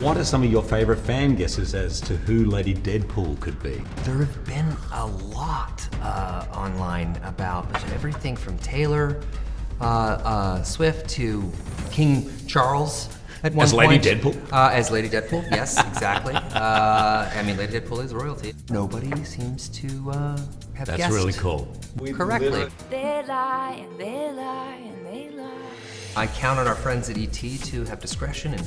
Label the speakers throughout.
Speaker 1: What are some of your favorite fan guesses as to who Lady Deadpool could be?
Speaker 2: There have been a lot online about everything from Taylor Swift to King Charles at one
Speaker 1: As
Speaker 2: point.
Speaker 1: Lady Deadpool?
Speaker 2: As Lady Deadpool, yes, exactly. I mean, Lady Deadpool is royalty. Nobody seems to have
Speaker 1: That's
Speaker 2: guessed
Speaker 1: really cool.
Speaker 2: correctly.
Speaker 3: They lie and they lie and they lie.
Speaker 2: I count on our friends at ET to have discretion and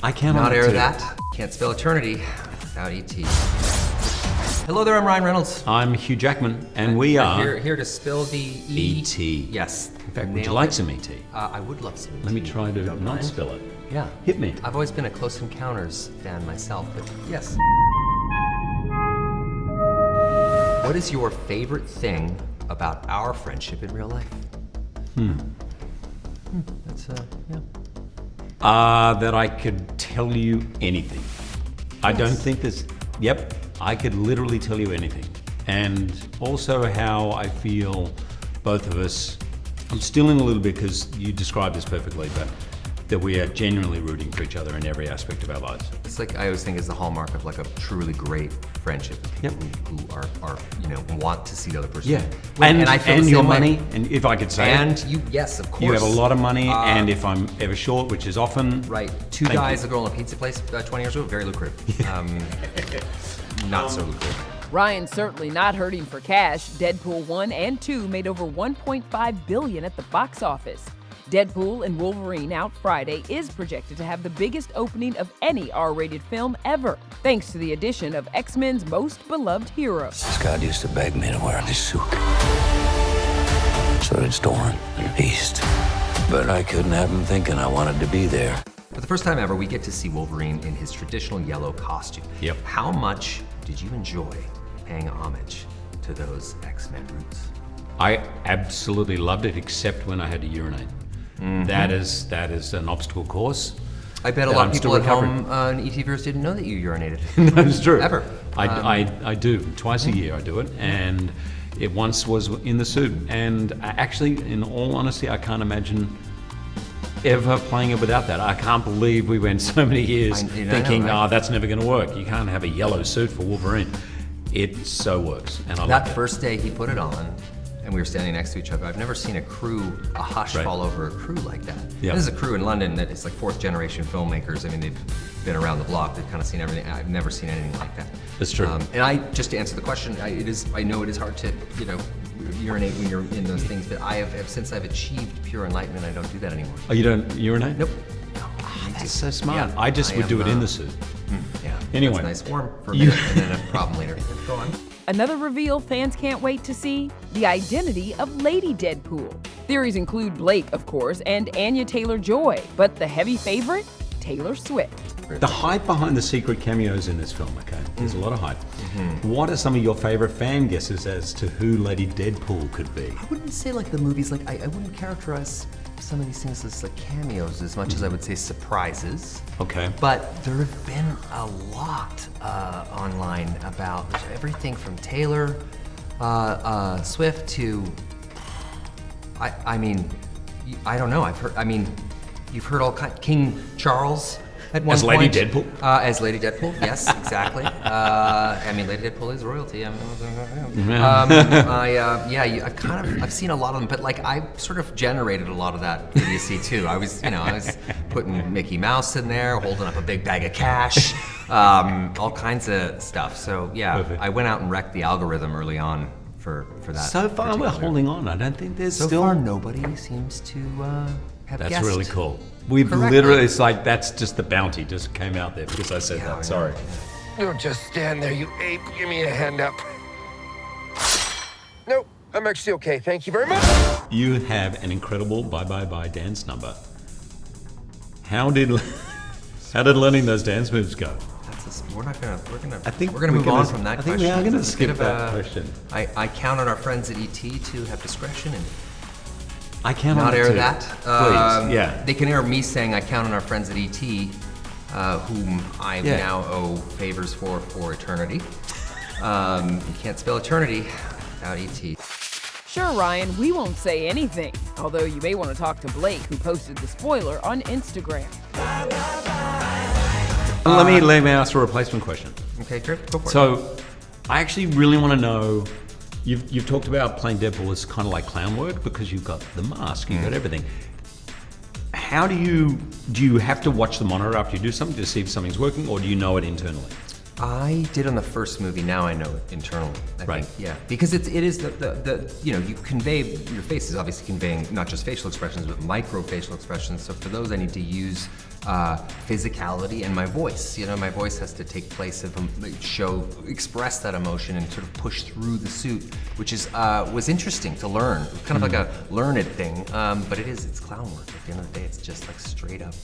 Speaker 1: I can't
Speaker 2: not air
Speaker 1: too.
Speaker 2: that. Can't spell eternity without ET. Hello there, I'm Ryan Reynolds.
Speaker 1: I'm Hugh Jackman, and we are
Speaker 2: Here to spill the
Speaker 1: ET.
Speaker 2: Yes.
Speaker 1: In fact, would you like some ET?
Speaker 2: I would love some ET.
Speaker 1: Let me try to
Speaker 2: Don't
Speaker 1: not
Speaker 2: mind.
Speaker 1: spill it.
Speaker 2: Yeah.
Speaker 1: Hit me.
Speaker 2: I've always been a Close Encounters fan myself, but yes. What is your favorite thing about our friendship in real life? That's, yeah.
Speaker 1: That I could tell you anything. I don't think there's, yep, I could literally tell you anything. And also how I feel both of us, I'm stealing a little bit because you described this perfectly, but that we are genuinely rooting for each other in every aspect of our lives.
Speaker 2: It's like I always think is the hallmark of like a truly great friendship.
Speaker 1: Yep.
Speaker 2: Who are want to see the other person.
Speaker 1: Yeah,
Speaker 2: And I feel the
Speaker 1: your
Speaker 2: same way.
Speaker 1: money, and if I could say
Speaker 2: And
Speaker 1: it,
Speaker 2: you, yes, of course.
Speaker 1: you have a lot of money, and if I'm ever short, which is often,
Speaker 2: Right. Two
Speaker 1: Thank
Speaker 2: guys,
Speaker 1: you.
Speaker 2: a girl, and a pizza place 20 years ago, very lucrative. Not so lucrative.
Speaker 4: Ryan's certainly not hurting for cash. Deadpool 1 and 2 made over $1.5 billion at the box office. Deadpool and Wolverine, out Friday, is projected to have the biggest opening of any R-rated film ever, thanks to the addition of X-Men's most beloved hero.
Speaker 5: Scott used to beg me to wear this suit. So did Storm and Beast. But I couldn't have him thinking I wanted to be there.
Speaker 2: For the first time ever, we get to see Wolverine in his traditional yellow costume.
Speaker 1: Yep.
Speaker 2: How much did you enjoy paying homage to those X-Men roots?
Speaker 1: I absolutely loved it, except when I had to urinate. That is an obstacle course.
Speaker 2: I bet a
Speaker 1: that
Speaker 2: lot
Speaker 1: I'm
Speaker 2: of
Speaker 1: still
Speaker 2: people at
Speaker 1: recovering.
Speaker 2: home, ET viewers, didn't know that you urinated.
Speaker 1: That's true.
Speaker 2: Ever.
Speaker 1: I do. Twice a year I do it, and it once was in the suit. And actually, in all honesty, I can't imagine ever playing it without that. I can't believe we went so many years
Speaker 2: I know,
Speaker 1: thinking,
Speaker 2: right?
Speaker 1: oh, that's never going to work. You can't have a yellow suit for Wolverine. It so works, and I love
Speaker 2: That
Speaker 1: it.
Speaker 2: first day he put it on, and we were standing next to each other, I've never seen a hush
Speaker 1: Right.
Speaker 2: fall over a crew like that.
Speaker 1: Yeah.
Speaker 2: This is a crew in London that is like fourth generation filmmakers. I mean, they've been around the block. They've kind of seen everything. I've never seen anything like that.
Speaker 1: That's true.
Speaker 2: And just to answer the question, I know it is hard to, urinate when you're in those things, but since I've achieved pure enlightenment, I don't do that anymore.
Speaker 1: Oh, you don't urinate?
Speaker 2: Nope.
Speaker 1: That's so smart.
Speaker 2: Yeah,
Speaker 1: I just would
Speaker 2: am,
Speaker 1: do it in the suit.
Speaker 2: Yeah.
Speaker 1: Anyway.
Speaker 2: That's nice warm for a minute and then a problem later. Go on.
Speaker 4: Another reveal fans can't wait to see: the identity of Lady Deadpool. Theories include Blake, of course, and Anya Taylor-Joy, but the heavy favorite? Taylor Swift.
Speaker 1: The hype behind the secret cameos in this film, okay? There's a lot of hype. What are some of your favorite fan guesses as to who Lady Deadpool could be?
Speaker 2: I wouldn't say like the movies, like I wouldn't characterize some of these things as like cameos as much as I would say surprises.
Speaker 1: Okay.
Speaker 2: But there have been a lot online about everything from Taylor Swift to, I mean, I don't know. You've heard all kinds. King Charles at one
Speaker 1: As
Speaker 2: point.
Speaker 1: Lady Deadpool?
Speaker 2: As Lady Deadpool, yes, exactly. Lady Deadpool is royalty. I've seen a lot of them, but like I sort of generated a lot of that idiocy too. I was putting Mickey Mouse in there, holding up a big bag of cash, all kinds of stuff. So yeah,
Speaker 1: Perfect.
Speaker 2: I went out and wrecked the algorithm early on for that.
Speaker 1: So far, we're
Speaker 2: particular-
Speaker 1: holding on. I don't think there's
Speaker 2: So
Speaker 1: still.
Speaker 2: far, nobody seems to have
Speaker 1: That's
Speaker 2: guessed.
Speaker 1: really cool. We've
Speaker 2: correctly.
Speaker 1: literally, it's like that's just the bounty just came out there because I said
Speaker 2: Yeah,
Speaker 1: that. Sorry.
Speaker 6: Don't just stand there, you ape. Give me a hand up. Nope, I'm actually okay. Thank you very much.
Speaker 1: You have an incredible bye bye bye dance number. How did learning those dance moves go?
Speaker 2: We're gonna
Speaker 1: I think
Speaker 2: we're gonna
Speaker 1: we're
Speaker 2: move
Speaker 1: gonna-
Speaker 2: on from that
Speaker 1: I think
Speaker 2: question.
Speaker 1: we are gonna
Speaker 2: It's a
Speaker 1: skip
Speaker 2: bit of
Speaker 1: that
Speaker 2: a-
Speaker 1: question.
Speaker 2: I count on our friends at ET to have discretion and
Speaker 1: I can't
Speaker 2: not air
Speaker 1: too.
Speaker 2: that.
Speaker 1: Please, yeah.
Speaker 2: They can air me saying I count on our friends at ET, whom I
Speaker 1: Yeah.
Speaker 2: now owe favors for eternity. You can't spell eternity without ET.
Speaker 4: Sure, Ryan, we won't say anything, although you may want to talk to Blake, who posted the spoiler on Instagram.
Speaker 1: Let me ask a replacement question.
Speaker 2: Okay, great. Go for it.
Speaker 1: So, I actually really want to know. You've talked about playing Deadpool as kind of like clown work because you've got the mask, you've got everything. How do you have to watch the monitor after you do something to see if something's working, or do you know it internally?
Speaker 2: I did on the first movie. Now I know it internally. I
Speaker 1: Right.
Speaker 2: think, yeah, because it is the you convey, your face is obviously conveying not just facial expressions but micro facial expressions. So for those I need to use physicality and my voice. My voice has to take place of express that emotion and sort of push through the suit, which was interesting to learn. Kind of like a learned thing, but it's clown work. At the end of the day, it's just like straight up,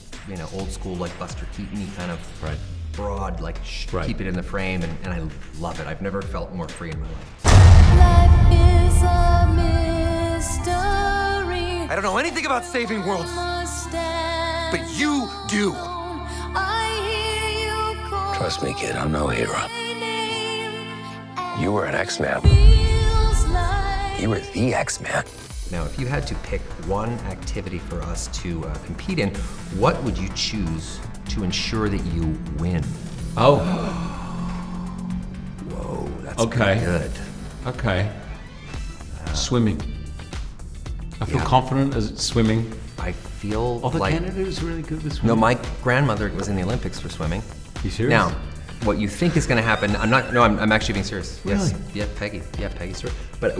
Speaker 2: old school like Buster Keaton-y kind of.
Speaker 1: Right.
Speaker 2: Broad, like
Speaker 1: Right.
Speaker 2: keep it in the frame, and I love it. I've never felt more free in my life.
Speaker 3: Life is a mystery.
Speaker 6: I don't know anything about saving worlds, but you do.
Speaker 5: Trust me, kid, I'm no hero. You were an X-Man. You were the X-Man.
Speaker 2: Now, if you had to pick one activity for us to compete in, what would you choose to ensure that you win?
Speaker 1: Oh,
Speaker 2: Whoa, that's
Speaker 1: Okay.
Speaker 2: pretty good.
Speaker 1: okay. Swimming. I feel
Speaker 2: Yeah.
Speaker 1: confident as swimming.
Speaker 2: I feel
Speaker 1: Although
Speaker 2: like
Speaker 1: Canada is really good with swimming.
Speaker 2: no, my grandmother was in the Olympics for swimming.
Speaker 1: You serious?
Speaker 2: Now, what you think is going to happen? I'm not. No, I'm actually being serious. Yes.
Speaker 1: Really?
Speaker 2: Yeah, Peggy. Yeah, Peggy's true. But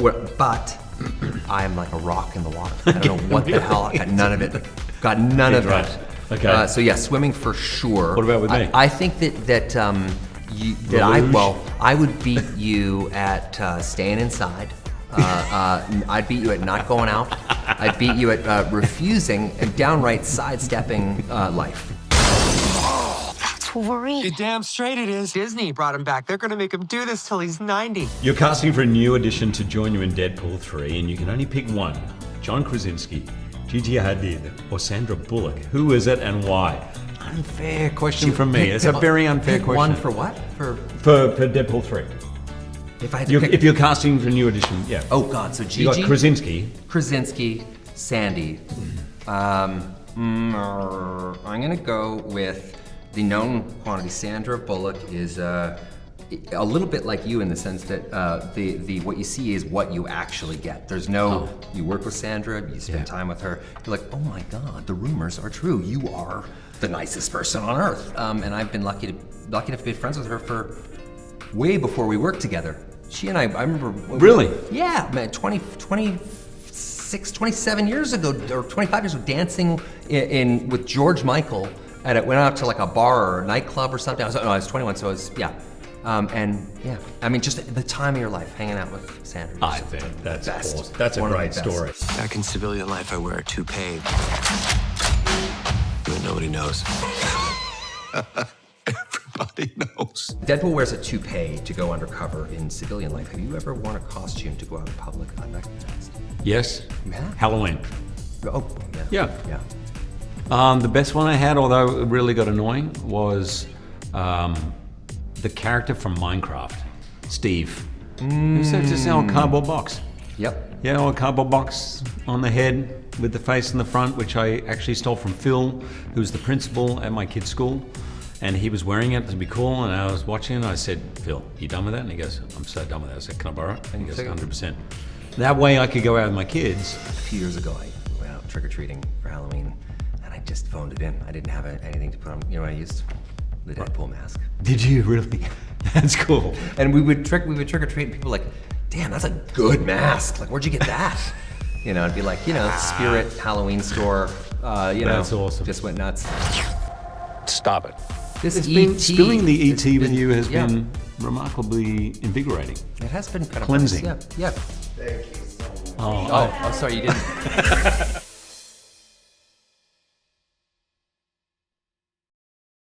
Speaker 2: I am like a rock in the water. I don't know what the hell. I got none of it. Got none of
Speaker 1: Right.
Speaker 2: that.
Speaker 1: Okay.
Speaker 2: So yeah, swimming for sure.
Speaker 1: What about with me?
Speaker 2: I think that I would beat you at staying inside. I'd beat you at not going out. I'd beat you at refusing and downright sidestepping life.
Speaker 3: Wolverine.
Speaker 6: You're damn straight it is. Disney brought him back. They're gonna make him do this till he's 90.
Speaker 1: You're casting for a new addition to join you in Deadpool 3, and you can only pick one. John Krasinski, Gigi Hadid, or Sandra Bullock. Who is it and why? Unfair question from me. It's a very unfair
Speaker 2: Pick
Speaker 1: question.
Speaker 2: one for what?
Speaker 1: For Deadpool 3.
Speaker 2: If I had to pick.
Speaker 1: If you're casting for a new edition, yeah.
Speaker 2: Oh God, so Gigi.
Speaker 1: You got
Speaker 2: Krasinski, Sandy. I'm gonna go with the known quantity. Sandra Bullock is a little bit like you in the sense that the what you see is what you actually get. There's no you work with Sandra, you spend time with her. You're like, oh my God, the rumors are true. You are the nicest person on earth. And I've been lucky enough to be friends with her for way before we worked together. She and I remember.
Speaker 1: Really?
Speaker 2: Yeah, man, 27 years ago, or 25 years ago, dancing in with George Michael. Went out to like a bar or a nightclub or something. I was 21, so I was, yeah. And yeah, I mean, just the time of your life hanging out with Sandra.
Speaker 1: I think that's
Speaker 2: Best.
Speaker 1: awesome. That's a
Speaker 2: One of
Speaker 1: great
Speaker 2: the best.
Speaker 1: story.
Speaker 5: Back in civilian life, I wear a toupee. But nobody knows. Everybody knows.
Speaker 2: Deadpool wears a toupee to go undercover in civilian life. Have you ever worn a costume to go out in public unrecognized?
Speaker 1: Yes?
Speaker 2: Yeah.
Speaker 1: Halloween.
Speaker 2: Oh, yeah.
Speaker 1: Yeah.
Speaker 2: Yeah.
Speaker 1: The best one I had, although it really got annoying, was the character from Minecraft, Steve. Who's just an old cardboard box.
Speaker 2: Yep.
Speaker 1: Yeah, old cardboard box on the head with the face in the front, which I actually stole from Phil, who's the principal at my kid's school. And he was wearing it to be cool, and I was watching and I said, Phil, you done with that? And he goes, I'm so done with that. I said, can I borrow it? And he goes,
Speaker 2: Take it.
Speaker 1: 100%. That way I could go out with my kids.
Speaker 2: A few years ago, I went out trick-or-treating for Halloween, and I just phoned it in. I didn't have anything to put on. You know what I used? The Deadpool mask.
Speaker 1: Did you really? That's cool.
Speaker 2: And we would trick-or-treat, and people were like, damn, that's a good mask. Like, where'd you get that? It'd be like, Spirit Halloween store.
Speaker 1: That's awesome.
Speaker 2: Just went nuts.
Speaker 5: Stop it.
Speaker 2: This
Speaker 1: It's been,
Speaker 2: ET,
Speaker 1: spilling the
Speaker 2: it's
Speaker 1: ET with
Speaker 2: been-
Speaker 1: you has
Speaker 2: yeah,
Speaker 1: been remarkably invigorating.
Speaker 2: It has been kind of
Speaker 1: cleansing.
Speaker 2: nice. Yeah.
Speaker 1: Oh,
Speaker 2: Oh, sorry, you didn't.